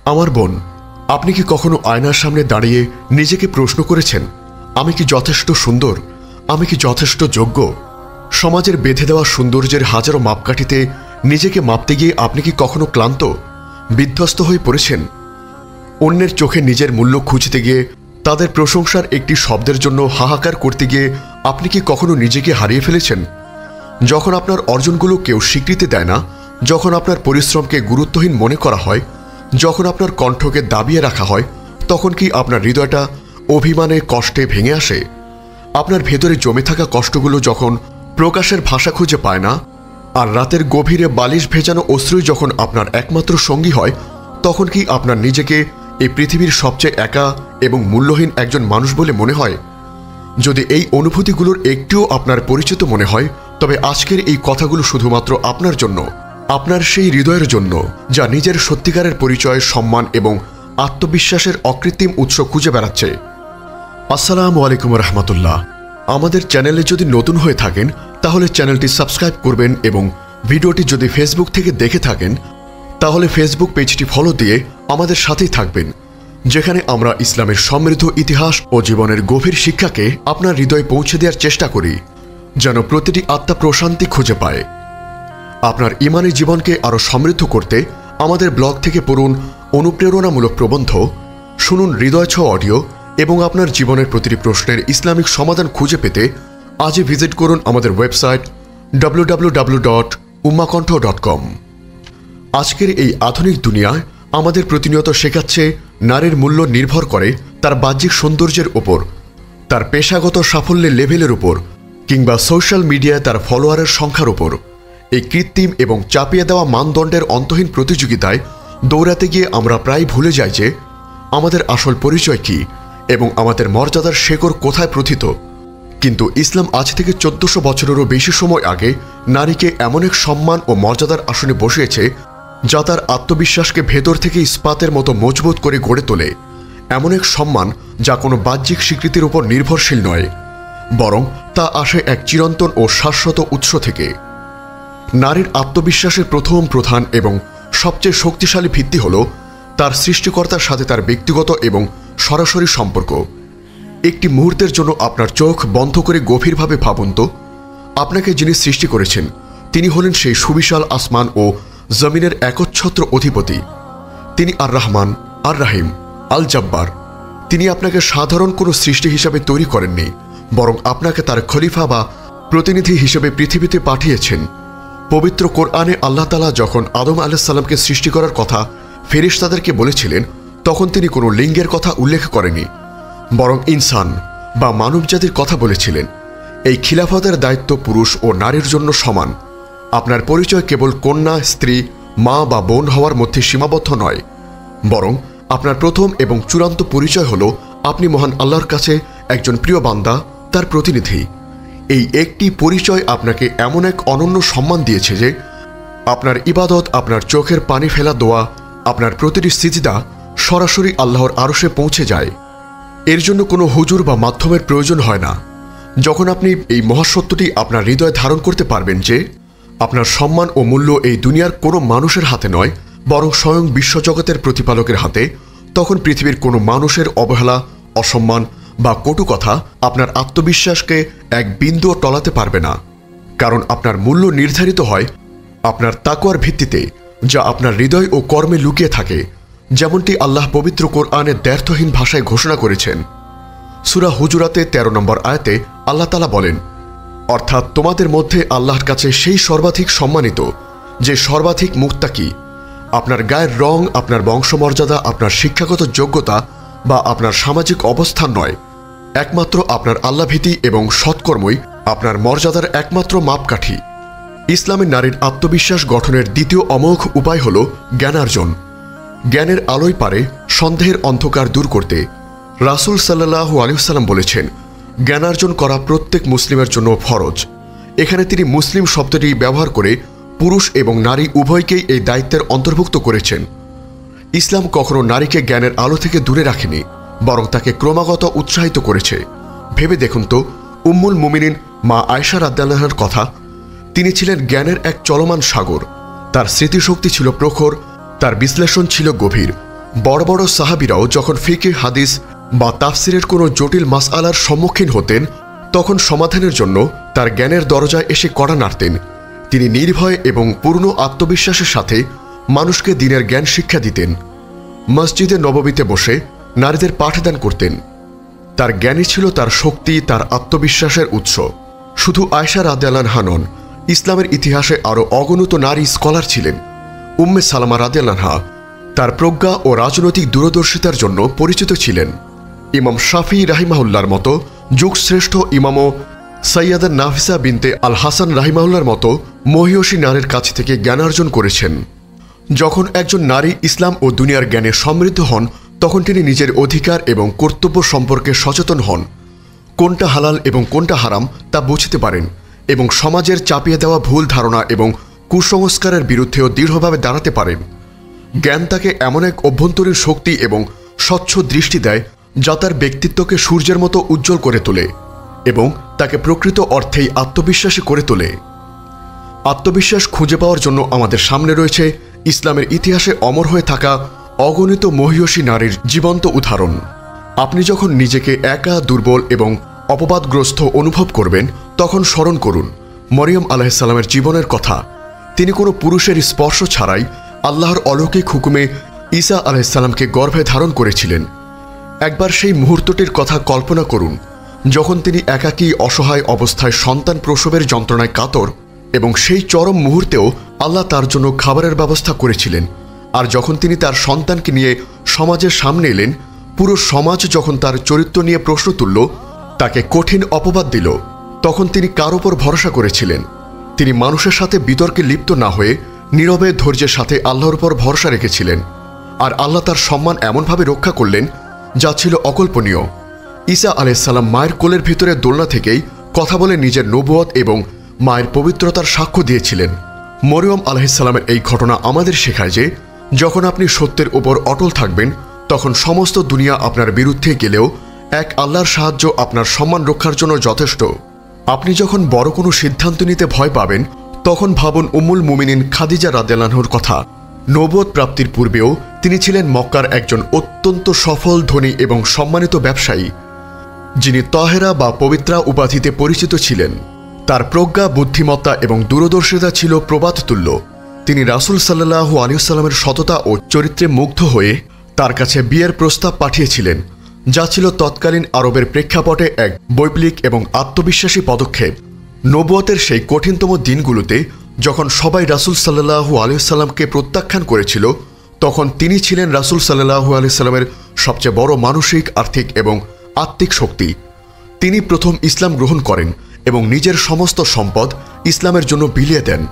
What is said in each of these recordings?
আমার বোন, আপনি কি কখনো আয়নার সামনে দাঁড়িয়ে নিজেকে প্রশ্ন করেছেন, আমি কি যথেষ্ট সুন্দর, আমি কি যথেষ্ট যোগ্য? সমাজের বেঁধে দেওয়া সৌন্দর্যের হাজারো মাপকাঠিতে নিজেকে মাপতে গিয়ে আপনি কি কখনো ক্লান্ত, বিধ্বস্ত হয়ে পড়েছেন? অন্যের চোখে নিজের মূল্য খুঁজতে গিয়ে তাদের প্রশংসার একটি শব্দের জন্য হাহাকার করতে গিয়ে আপনি কি কখনো নিজেকে হারিয়ে ফেলেছেন? যখন আপনার অর্জনগুলো কেউ স্বীকৃতি দেয় না, যখন আপনার পরিশ্রমকে গুরুত্বহীন মনে করা হয়, যখন আপনার কণ্ঠকে দাবিয়ে রাখা হয়, তখন কি আপনার হৃদয়টা অভিমানে কষ্টে ভেঙে আসে? আপনার ভেতরে জমে থাকা কষ্টগুলো যখন প্রকাশের ভাষা খুঁজে পায় না, আর রাতের গভীরে বালিশ ভেজানো অশ্রুই যখন আপনার একমাত্র সঙ্গী হয়, তখন কি আপনার নিজেকে এই পৃথিবীর সবচেয়ে একা এবং মূল্যহীন একজন মানুষ বলে মনে হয়? যদি এই অনুভূতিগুলোর একটিও আপনার পরিচিত মনে হয়, তবে আজকের এই কথাগুলো শুধুমাত্র আপনার জন্য, আপনার সেই হৃদয়ের জন্য যা নিজের সত্যিকারের পরিচয়, সম্মান এবং আত্মবিশ্বাসের অকৃত্রিম উৎস খুঁজে বেড়াচ্ছে। আসসালামু আলাইকুম রহমতুল্লাহ। আমাদের চ্যানেলে যদি নতুন হয়ে থাকেন তাহলে চ্যানেলটি সাবস্ক্রাইব করবেন এবং ভিডিওটি যদি ফেসবুক থেকে দেখে থাকেন তাহলে ফেসবুক পেজটি ফলো দিয়ে আমাদের সাথেই থাকবেন, যেখানে আমরা ইসলামের সমৃদ্ধ ইতিহাস ও জীবনের গভীর শিক্ষাকে আপনার হৃদয়ে পৌঁছে দেওয়ার চেষ্টা করি, যেন প্রতিটি আত্মা প্রশান্তি খুঁজে পায়। আপনার ইমানি জীবনকে আরও সমৃদ্ধ করতে আমাদের ব্লগ থেকে পড়ুন অনুপ্রেরণামূলক প্রবন্ধ, শুনুন হৃদয় ছোঁয়া অডিও এবং আপনার জীবনের প্রতিটি প্রশ্নের ইসলামিক সমাধান খুঁজে পেতে আজই ভিজিট করুন আমাদের ওয়েবসাইট www.ummakantha.com। আজকের এই আধুনিক দুনিয়ায় আমাদের প্রতিনিয়ত শেখাচ্ছে নারীর মূল্য নির্ভর করে তার বাহ্যিক সৌন্দর্যের উপর, তার পেশাগত সাফল্যের লেভেলের উপর, কিংবা সোশ্যাল মিডিয়ায় তার ফলোয়ারের সংখ্যার উপর। এই কৃত্রিম এবং চাপিয়ে দেওয়া মানদণ্ডের অন্তহীন প্রতিযোগিতায় দৌড়াতে গিয়ে আমরা প্রায় ভুলে যাই যে আমাদের আসল পরিচয় কী এবং আমাদের মর্যাদার শেকড় কোথায় প্রথিত। কিন্তু ইসলাম আজ থেকে 1400 বছরেরও বেশি সময় আগে নারীকে এমন এক সম্মান ও মর্যাদার আসনে বসিয়েছে যা তার আত্মবিশ্বাসকে ভেতর থেকে ইস্পাতের মতো মজবুত করে গড়ে তোলে। এমন এক সম্মান যা কোনো বাহ্যিক স্বীকৃতির উপর নির্ভরশীল নয়, বরং তা আসে এক চিরন্তন ও শাশ্বত উৎস থেকে। নারীর আত্মবিশ্বাসের প্রধান এবং সবচেয়ে শক্তিশালী ভিত্তি হল তার সৃষ্টিকর্তার সাথে তার ব্যক্তিগত এবং সরাসরি সম্পর্ক। একটি মুহূর্তের জন্য আপনার চোখ বন্ধ করে গভীরভাবে ভাবুন তো, আপনাকে যিনি সৃষ্টি করেছেন তিনি হলেন সেই সুবিশাল আসমান ও জমিনের একচ্ছত্র অধিপতি। তিনি আর রহমান, আর রাহিম, আল জব্বার। তিনি আপনাকে সাধারণ কোনো সৃষ্টি হিসাবে তৈরি করেননি, বরং আপনাকে তার খলিফা বা প্রতিনিধি হিসেবে পৃথিবীতে পাঠিয়েছেন। পবিত্র কোরআনে আল্লাহ তাআলা যখন আদম আলাইহিস সালামকে সৃষ্টি করার কথা ফেরেশতাদেরকে বলেছিলেন, তখন তিনি কোনো লিঙ্গের কথা উল্লেখ করেননি, বরং ইনসান বা মানবজাতির কথা বলেছিলেন। এই খিলাফতের দায়িত্ব পুরুষ ও নারীর জন্য সমান। আপনার পরিচয় কেবল কন্যা, স্ত্রী, মা বা বোন হওয়ার মধ্যে সীমাবদ্ধ নয়, বরং আপনার প্রথম এবং চূড়ান্ত পরিচয় হল আপনি মহান আল্লাহর কাছে একজন প্রিয় বান্দা, তার প্রতিনিধি। এই একটি পরিচয় আপনাকে এমন এক অনন্য সম্মান দিয়েছে যে আপনার ইবাদত, আপনার চোখের পানি ফেলা দোয়া, আপনার প্রতিটি সিজদা সরাসরি আল্লাহর আরশে পৌঁছে যায়। এর জন্য কোনো হুজুর বা মাধ্যমের প্রয়োজন হয় না। যখন আপনি এই মহাসত্যটি আপনার হৃদয়ে ধারণ করতে পারবেন যে আপনার সম্মান ও মূল্য এই দুনিয়ার কোনো মানুষের হাতে নয়, বরং স্বয়ং বিশ্বজগতের প্রতিপালকের হাতে, তখন পৃথিবীর কোনো মানুষের অবহেলা, অসম্মান বা কটু কথা আপনার আত্মবিশ্বাসকে এক বিন্দুও টলাতে পারবে না। কারণ আপনার মূল্য নির্ধারিত হয় আপনার তাকওয়ার ভিত্তিতে, যা আপনার হৃদয় ও কর্মে লুকিয়ে থাকে, যেমনটি আল্লাহ পবিত্র কোরআনে দ্ব্যর্থহীন ভাষায় ঘোষণা করেছেন। সূরা হুজুরাতে 13 নম্বর আয়াতে আল্লাহ তাআলা বলেন, অর্থাৎ তোমাদের মধ্যে আল্লাহর কাছে সেই সর্বাধিক সম্মানিত যে সর্বাধিক মুত্তাকি। আপনার গায়ের রং, আপনার বংশমর্যাদা, আপনার শিক্ষাগত যোগ্যতা বা আপনার সামাজিক অবস্থান নয়, একমাত্র আপনার আল্লাহভীতি এবং সৎকর্মই আপনার মর্যাদার একমাত্র মাপকাঠি। ইসলামের নারীর আত্মবিশ্বাস গঠনের দ্বিতীয় অমোঘ উপায় হল জ্ঞানার্জন। জ্ঞানের আলোয় পারে সন্দেহের অন্ধকার দূর করতে। রাসূল সাল্লাল্লাহু আলাইহি ওয়াসাল্লাম বলেছেন, জ্ঞানার্জন করা প্রত্যেক মুসলিমের জন্য ফরজ। এখানে তিনি মুসলিম শব্দটি ব্যবহার করে পুরুষ এবং নারী উভয়কেই এই দায়িত্বের অন্তর্ভুক্ত করেছেন। ইসলাম কখনো নারীকে জ্ঞানের আলো থেকে দূরে রাখেনি, বরং তাকে ক্রমাগত উৎসাহিত করেছে। ভেবে দেখুন তো, উম্মুল মুমিনিন মা আয়েশা রাদিয়াল্লাহু আনহার কথা। তিনি ছিলেন জ্ঞানের এক চলমান সাগর। তার স্মৃতিশক্তি ছিল প্রখর, তার বিশ্লেষণ ছিল গভীর, বড় বড় সাহাবীরাও যখন ফিকহ হাদিস বা তাফসিরের কোনো জটিল মাসআলার সম্মুখীন হতেন তখন সমাধানের জন্য তার জ্ঞানের দরজায় এসে কড়া নাড়তেন। তিনি নির্ভয় এবং পূর্ণ আত্মবিশ্বাসের সাথে মানুষকে দ্বীনের জ্ঞান শিক্ষা দিতেন। মসজিদে নববীতে বসে নারীদের পাঠদান করতেন। তার জ্ঞানই ছিল তার শক্তি, তার আত্মবিশ্বাসের উৎস। শুধু আয়েশা রাদিয়াল্লাহু আনহা নন, ইসলামের ইতিহাসে আরও অগণিত নারী স্কলার ছিলেন। উম্মে সালামা রাদিয়াল্লাহু আনহা তার প্রজ্ঞা ও রাজনৈতিক দূরদর্শিতার জন্য পরিচিত ছিলেন। ইমাম শাফি রাহিমাহুল্লাহর মতো যুগশ্রেষ্ঠ ইমামও সৈয়দা নাফিসা বিনতে আল হাসান রাহিমাহুল্লাহর মতো মহিয়সী নারীর কাছ থেকে জ্ঞানার্জন করেছেন। যখন একজন নারী ইসলাম ও দুনিয়ার জ্ঞানে সমৃদ্ধ হন তখন তিনি নিজের অধিকার এবং কর্তব্য সম্পর্কে সচেতন হন। কোনটা হালাল এবং কোনটা হারাম তা বুঝতে পারেন এবং সমাজের চাপিয়ে দেওয়া ভুল ধারণা এবং কুসংস্কারের বিরুদ্ধেও দৃঢ়ভাবে দাঁড়াতে পারেন। জ্ঞান তাকে এমন এক অভ্যন্তরীণ শক্তি এবং স্বচ্ছ দৃষ্টি দেয় যা তার ব্যক্তিত্বকে সূর্যের মতো উজ্জ্বল করে তোলে এবং তাকে প্রকৃত অর্থেই আত্মবিশ্বাসী করে তোলে। আত্মবিশ্বাস খুঁজে পাওয়ার জন্য আমাদের সামনে রয়েছে ইসলামের ইতিহাসে অমর হয়ে থাকা অগণিত মহিয়সী নারীর জীবন্ত উদাহরণ। আপনি যখন নিজেকে একা, দুর্বল এবং অপবাদগ্রস্ত অনুভব করবেন তখন স্মরণ করুন মরিয়ম আলাইহিস সালামের জীবনের কথা। তিনি কোনো পুরুষের স্পর্শ ছাড়াই আল্লাহর অলৌকিক হুকুমে ঈসা আলাইহিস সালামকে গর্ভে ধারণ করেছিলেন। একবার সেই মুহূর্তটির কথা কল্পনা করুন যখন তিনি একাকী অসহায় অবস্থায় সন্তান প্রসবের যন্ত্রণায় কাতর এবং সেই চরম মুহূর্তেও আল্লাহ তার জন্য খাবারের ব্যবস্থা করেছিলেন। আর যখন তিনি তার সন্তানকে নিয়ে সমাজের সামনে এলেন, পুরো সমাজ যখন তার চরিত্র নিয়ে প্রশ্ন তুলল, তাকে কঠিন অপবাদ দিল, তখন তিনি কার উপর ভরসা করেছিলেন? তিনি মানুষের সাথে বিতর্কে লিপ্ত না হয়ে নীরবে ধৈর্যের সাথে আল্লাহর উপর ভরসা রেখেছিলেন। আর আল্লাহ তার সম্মান এমনভাবে রক্ষা করলেন যা ছিল অকল্পনীয়। ঈসা আলাইহিস সালাম মায়ের কোলের ভিতরে দোলনা থেকেই কথা বলে নিজের নবুয়ত এবং মায়ের পবিত্রতার সাক্ষ্য দিয়েছিলেন। মরিয়ম আলাইহিস সালামের এই ঘটনা আমাদের শেখায় যে যখন আপনি সত্যের উপর অটল থাকবেন তখন সমস্ত দুনিয়া আপনার বিরুদ্ধে গেলেও এক আল্লাহর সাহায্য আপনার সম্মান রক্ষার জন্য যথেষ্ট। আপনি যখন বড় কোনো সিদ্ধান্ত নিতে ভয় পাবেন তখন ভাবুন উম্মুল মুমিনিন খাদিজা রাদিয়াল্লাহু আনহার কথা। নবুয়ত প্রাপ্তির পূর্বেও তিনি ছিলেন মক্কার একজন অত্যন্ত সফল, ধনী এবং সম্মানিত ব্যবসায়ী, যিনি তাহেরা বা পবিত্রা উপাধিতে পরিচিত ছিলেন। তার প্রজ্ঞা, বুদ্ধিমত্তা এবং দূরদর্শিতা ছিল প্রবাদতুল্য। তিনি রাসূল সাল্লাল্লাহু আলাইহি ওয়াসাল্লামের সততা ও চরিত্রে মুগ্ধ হয়ে তার কাছে বিয়ের প্রস্তাব পাঠিয়েছিলেন, যা ছিল তৎকালীন আরবের প্রেক্ষাপটে এক বৈপ্লবিক এবং আত্মবিশ্বাসী পদক্ষেপ। নবুয়তের সেই কঠিনতম দিনগুলোতে যখন সবাই রাসূল সাল্লাল্লাহু আলাইহি ওয়াসাল্লামকে প্রত্যাখ্যান করেছিল, তখন তিনি ছিলেন রাসূল সাল্লাল্লাহু আলাইহি ওয়াসাল্লামের সবচেয়ে বড় মানসিক, আর্থিক এবং আত্মিক শক্তি। তিনি প্রথম ইসলাম গ্রহণ করেন এবং নিজের সমস্ত সম্পদ ইসলামের জন্য বিলিয়ে দেন।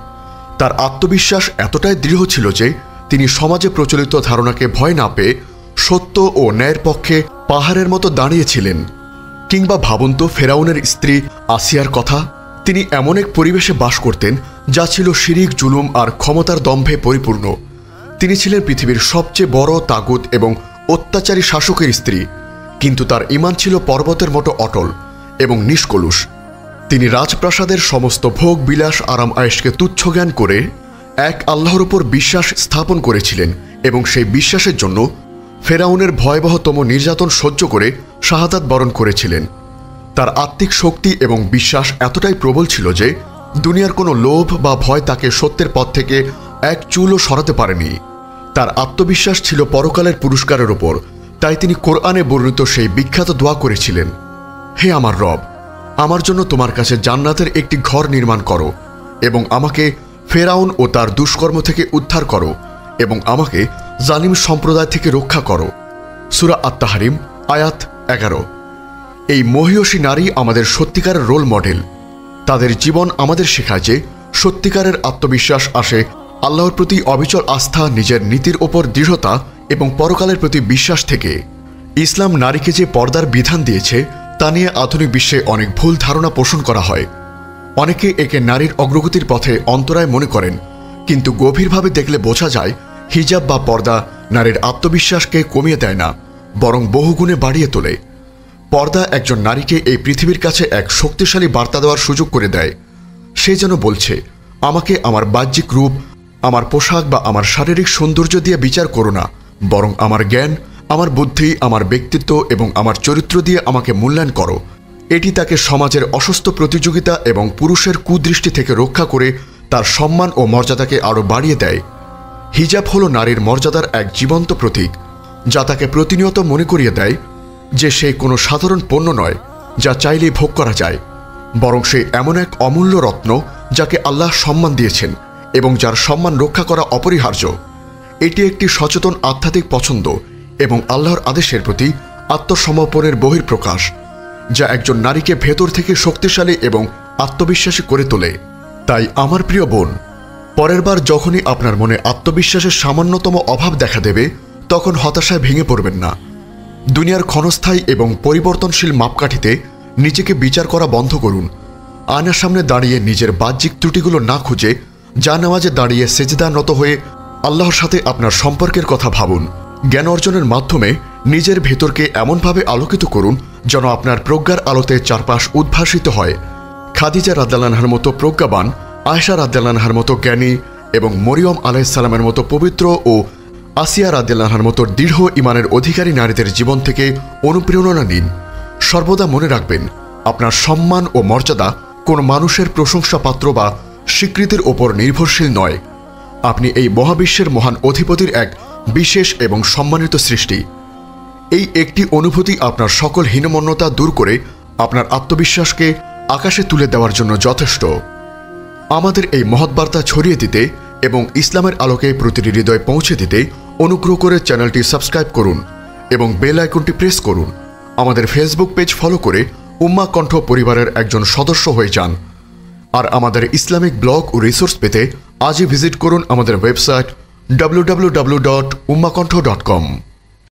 তার আত্মবিশ্বাস এতটাই দৃঢ় ছিল যে তিনি সমাজে প্রচলিত ধারণাকে ভয় না পেয়ে সত্য ও ন্যায়ের পক্ষে পাহাড়ের মতো দাঁড়িয়েছিলেন। কিংবা ভাবুন তো ফেরাউনের স্ত্রী আসিয়ার কথা। তিনি এমন এক পরিবেশে বাস করতেন যা ছিল শিরিক, জুলুম আর ক্ষমতার দম্ভে পরিপূর্ণ। তিনি ছিলেন পৃথিবীর সবচেয়ে বড় তাগুত এবং অত্যাচারী শাসকের স্ত্রী, কিন্তু তার ঈমান ছিল পর্বতের মতো অটল এবং নিষ্কলুষ। তিনি রাজপ্রাসাদের সমস্ত ভোগ, বিলাস, আরাম আয়েশকে তুচ্ছ জ্ঞান করে এক আল্লাহর উপর বিশ্বাস স্থাপন করেছিলেন এবং সেই বিশ্বাসের জন্য ফেরাউনের ভয়াবহতম নির্যাতন সহ্য করে শাহাদাত বরণ করেছিলেন। তার আত্মিক শক্তি এবং বিশ্বাস এতটাই প্রবল ছিল যে দুনিয়ার কোনো লোভ বা ভয় তাকে সত্যের পথ থেকে এক চুলও সরাতে পারেনি। তার আত্মবিশ্বাস ছিল পরকালের পুরস্কারের ওপর, তাই তিনি কোরআনে বর্ণিত সেই বিখ্যাত দোয়া করেছিলেন, হে আমার রব, আমার জন্য তোমার কাছে জান্নাতের একটি ঘর নির্মাণ করো এবং আমাকে ফেরাউন ও তার দুষ্কর্ম থেকে উদ্ধার করো এবং আমাকে জালিম সম্প্রদায় থেকে রক্ষা করো। সূরা আত-তাহরিম আয়াত 11। এই মহিয়সী নারী আমাদের সত্যিকারের রোল মডেল। তাদের জীবন আমাদের শেখায় যে সত্যিকারের আত্মবিশ্বাস আসে আল্লাহর প্রতি অবিচল আস্থা, নিজের নীতির ওপর দৃঢ়তা এবং পরকালের প্রতি বিশ্বাস থেকে। ইসলাম নারীকে যে পর্দার বিধান দিয়েছে তা নিয়ে আধুনিক বিশ্বে অনেক ভুল ধারণা পোষণ করা হয়। অনেকে একে নারীর অগ্রগতির পথে অন্তরায় মনে করেন, কিন্তু গভীরভাবে দেখলে বোঝা যায় হিজাব বা পর্দা নারীর আত্মবিশ্বাসকে কমিয়ে দেয় না, বরং বহুগুণে বাড়িয়ে তোলে। পর্দা একজন নারীকে এই পৃথিবীর কাছে এক শক্তিশালী বার্তা দেওয়ার সুযোগ করে দেয়। সে যেন বলছে, আমাকে আমার বাহ্যিক রূপ, আমার পোশাক বা আমার শারীরিক সৌন্দর্য দিয়ে বিচার করো না, বরং আমার জ্ঞান, আমার বুদ্ধি, আমার ব্যক্তিত্ব এবং আমার চরিত্র দিয়ে আমাকে মূল্যায়ন করো। এটি তাকে সমাজের অসুস্থ প্রতিযোগিতা এবং পুরুষের কুদৃষ্টি থেকে রক্ষা করে তার সম্মান ও মর্যাদাকে আরও বাড়িয়ে দেয়। হিজাব হলো নারীর মর্যাদার এক জীবন্ত প্রতীক, যা তাকে প্রতিনিয়ত মনে করিয়ে দেয় যে সে কোনো সাধারণ পণ্য নয় যা চাইলেই ভোগ করা যায়, বরং সে এমন এক অমূল্য রত্ন যাকে আল্লাহ সম্মান দিয়েছেন এবং যার সম্মান রক্ষা করা অপরিহার্য। এটি একটি সচেতন আধ্যাত্মিক পছন্দ এবং আল্লাহর আদেশের প্রতি আত্মসমর্পণের বহিঃপ্রকাশ, যা একজন নারীকে ভেতর থেকে শক্তিশালী এবং আত্মবিশ্বাসী করে তোলে। তাই আমার প্রিয় বোন, পরের বার যখনই আপনার মনে আত্মবিশ্বাসের সামান্যতম অভাব দেখা দেবে, তখন হতাশায় ভেঙে পড়বেন না। দুনিয়ার ক্ষণস্থায়ী এবং পরিবর্তনশীল মাপকাঠিতে নিজেকে বিচার করা বন্ধ করুন। আয়নার সামনে দাঁড়িয়ে নিজের বাহ্যিক ত্রুটিগুলো না খুঁজে জানামাজে দাঁড়িয়ে সেজদানত হয়ে আল্লাহর সাথে আপনার সম্পর্কের কথা ভাবুন। জ্ঞান অর্জনের মাধ্যমে নিজের ভেতরকে এমনভাবে আলোকিত করুন যেন আপনার প্রজ্ঞার আলোতে চারপাশ উদ্ভাসিত হয়। খাদিজা রাদিয়াল্লাহু আনহার মতো প্রজ্ঞাবান, আয়েশা রাদিয়াল্লাহু আনহার মতো জ্ঞানী এবং মরিয়ম আলাইহিস সালামের মতো পবিত্র ও আসিয়া রাদিয়াল্লাহু আনহার মতো দৃঢ় ঈমানের অধিকারী নারীদের জীবন থেকে অনুপ্রেরণা নিন। সর্বদা মনে রাখবেন, আপনার সম্মান ও মর্যাদা কোন মানুষের প্রশংসাপাত্র বা স্বীকৃতির ওপর নির্ভরশীল নয়। আপনি এই মহাবিশ্বের মহান অধিপতির এক বিশেষ এবং সম্মানিত সৃষ্টি। এই একটি অনুভূতি আপনার সকল হীনমন্যতা দূর করে আপনার আত্মবিশ্বাসকে আকাশে তুলে দেওয়ার জন্য যথেষ্ট। আমাদের এই মহৎ বার্তা ছড়িয়ে দিতে এবং ইসলামের আলোকে প্রতিটি হৃদয়ে পৌঁছে দিতে অনুগ্রহ করে চ্যানেলটি সাবস্ক্রাইব করুন এবং বেল আইকনটি প্রেস করুন। আমাদের ফেসবুক পেজ ফলো করে উম্মাহ কণ্ঠ পরিবারের একজন সদস্য হয়ে যান। আর আমাদের ইসলামিক ব্লগ ও রিসোর্স পেতে আজই ভিজিট করুন আমাদের ওয়েবসাইট www.ummahkontho.com।